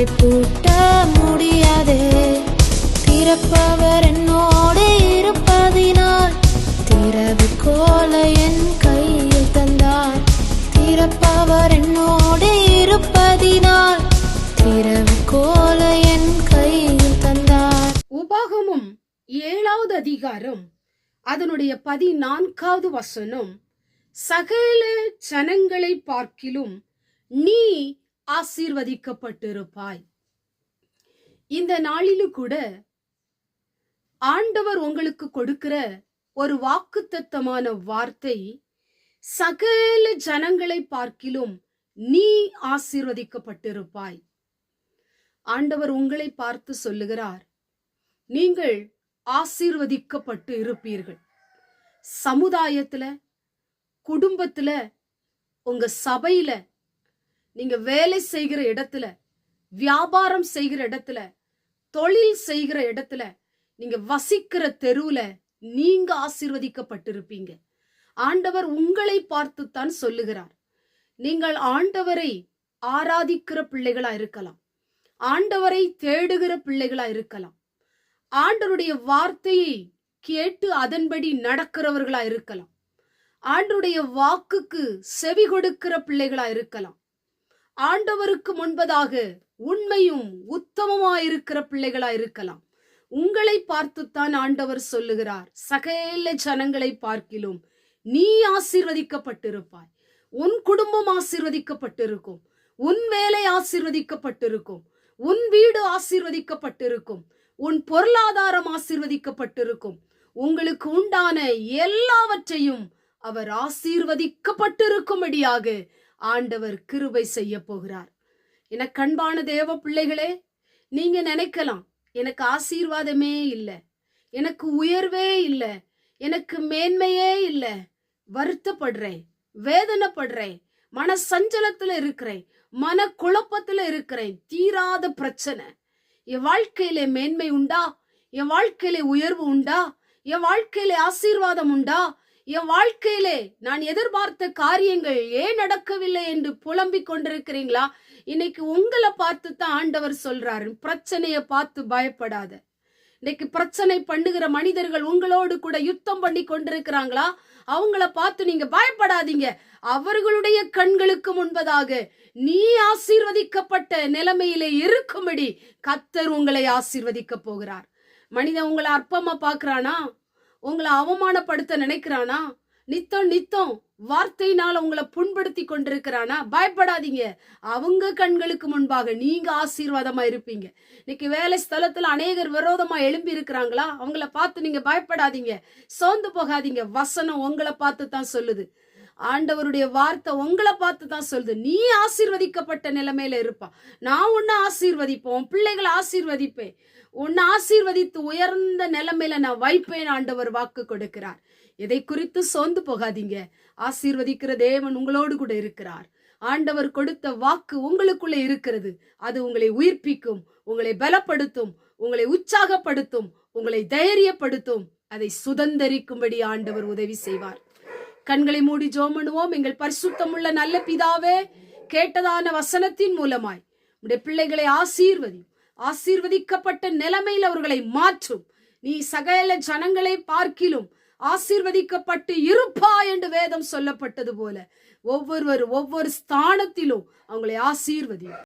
வாசலை பூட்ட முடியாதே. திறப்பவர் என்னோடு இருப்பதினால் திறவுகோலை என் கையில் தந்தார். திறப்பவர் என்னோடு இருப்பதினால் திறவுகோலை என் கையில் தந்தார். உபாகமும் 7வது அதிகாரம் அதனுடைய 14வது வசனம், சகல ஜனங்களை பார்க்கிலும் நீ ஆசீர்வதிக்கப்பட்டிருப்பாய். இந்த நாளிலும் கூட ஆண்டவர் உங்களுக்கு கொடுக்கிற ஒரு வாக்குத்தத்தமான வார்த்தை, சகல ஜனங்களை பார்க்கிலும் நீ ஆசீர்வதிக்கப்பட்டிருப்பாய். ஆண்டவர் உங்களை பார்த்து சொல்லுகிறார், நீங்கள் ஆசீர்வதிக்கப்பட்டு இருப்பீர்கள். சமுதாயத்துல, குடும்பத்துல, உங்க சபையில, நீங்க வேலை செய்கிற இடத்துல, வியாபாரம் செய்கிற இடத்துல, தொழில் செய்கிற இடத்துல, நீங்க வசிக்கிற தெருவுல நீங்க ஆசீர்வதிக்கப்பட்டிருப்பீங்க. ஆண்டவர் உங்களை பார்த்துத்தான் சொல்லுகிறார். நீங்கள் ஆண்டவரை ஆராதிக்கிற பிள்ளைகளா இருக்கலாம், ஆண்டவரை தேடுகிற பிள்ளைகளா இருக்கலாம், ஆண்டவருடைய வார்த்தையை கேட்டு அதன்படி நடக்கிறவர்களா இருக்கலாம், ஆண்டவருடைய வாக்குக்கு செவி கொடுக்கிற பிள்ளைகளா இருக்கலாம், ஆண்டவருக்கு முன்பதாக உண்மையும் உத்தமமாயிருக்கிற பிள்ளைகளா இருக்கலாம். உங்களை பார்த்துத்தான் ஆண்டவர் சொல்லுகிறார், சகல ஜனங்களை பார்க்கிலும் நீ ஆசீர்வதிக்கப்பட்டிருப்பாய். உன் குடும்பம் ஆசீர்வதிக்கப்பட்டிருக்கும், உன் வேலை ஆசீர்வதிக்கப்பட்டிருக்கும், உன் வீடு ஆசீர்வதிக்கப்பட்டிருக்கும், உன் பொருளாதாரம் ஆசீர்வதிக்கப்பட்டிருக்கும். உங்களுக்கு உண்டான எல்லாவற்றையும் அவர் ஆசீர்வதிக்கப்பட்டிருக்கும்படியாக ஆண்டவர் கிருபை செய்ய போகிறார். எனக்கு அன்பான தேவ பிள்ளைகளே, நீங்க நினைக்கலாம், எனக்கு ஆசீர்வாதமே இல்லை, எனக்கு உயர்வே இல்லை, எனக்கு மேன்மையே இல்லை, வருத்தப்படுறேன், வேதனைப்படுறேன், மன சஞ்சலத்துல இருக்கிறேன், மன குழப்பத்துல இருக்கிறேன், தீராத பிரச்சனை. என் வாழ்க்கையில மேன்மை உண்டா? என் வாழ்க்கையில உயர்வு உண்டா? என் வாழ்க்கையில ஆசீர்வாதம் உண்டா? என் வாழ்க்கையிலே நான் எதிர்பார்த்த காரியங்கள் ஏன் நடக்கவில்லை என்று புலம்பிக் கொண்டிருக்கிறீங்களா? இன்னைக்கு உங்களை பார்த்து தான் ஆண்டவர் சொல்றாரு, பிரச்சனைய பார்த்து பயப்படாத. இன்னைக்கு பிரச்சனை பண்ணுகிற மனிதர்கள் உங்களோடு கூட யுத்தம் பண்ணி கொண்டிருக்கிறாங்களா? அவங்கள பார்த்து நீங்க பயப்படாதீங்க. அவர்களுடைய கண்களுக்கு முன்பதாக நீ ஆசீர்வதிக்கப்பட்ட நிலைமையிலே இருக்கும்படி கர்த்தர் உங்களை ஆசீர்வதிக்க போகிறார். மனிதன் உங்களை அற்பமா பாக்குறானா? உங்களை அவமானப்படுத்த நினைக்கிறானா? நித்தம் வார்த்தையினால உங்களை புண்படுத்தி கொண்டிருக்கிறானா? பயப்படாதீங்க. அவங்க கண்களுக்கு முன்பாக நீங்க ஆசீர்வாதமா இருப்பீங்க. இன்னைக்கு வேலை ஸ்தலத்துல அநேகர் விரோதமா எழும்பி இருக்கிறாங்களா? அவங்கள பார்த்து நீங்க பயப்படாதீங்க, சோர்ந்து போகாதீங்க. வசனம் உங்களை பார்த்து தான் சொல்லுது. ஆண்டவருடைய வார்த்தை உங்களை பார்த்து தான் சொல்லுது, நீ ஆசீர்வதிக்கப்பட்ட நிலைமையில இருப்பா. நான் உன்னை ஆசீர்வதிப்போம், பிள்ளைகளை ஆசீர்வதிப்பேன், உன்னை ஆசீர்வதித்து உயர்ந்த நிலைமையில நான் வைப்பேன். ஆண்டவர் வாக்கு கொடுக்கிறார். எதை குறித்து சோர்ந்து போகாதீங்க. ஆசீர்வதிக்கிற தேவன் உங்களோடு கூட இருக்கிறார். ஆண்டவர் கொடுத்த வாக்கு உங்களுக்குள்ளே இருக்கிறது. அது உங்களை உயிர்ப்பிக்கும், உங்களை பலப்படுத்தும், உங்களை உற்சாகப்படுத்தும், உங்களை தைரியப்படுத்தும். அதை சுதந்தரிக்கும்படி ஆண்டவர் உதவி செய்வார். கண்களை மூடி ஜெபம் பண்ணுவோம். எங்கள் பரிசுத்தமுள்ள நல்ல பிதாவே, கேட்டதான வசனத்தின் மூலமாய் உடைய பிள்ளைகளை ஆசீர்வதிக்கப்பட்ட நிலைமையில் அவர்களை மாற்றும். நீ சகல ஜனங்களை பார்க்கிலும் ஆசீர்வதிக்கப்பட்டு இருப்பா என்று வேதம் சொல்லப்பட்டது போல ஒவ்வொரு ஸ்தானத்திலும் அவங்களை ஆசீர்வதி.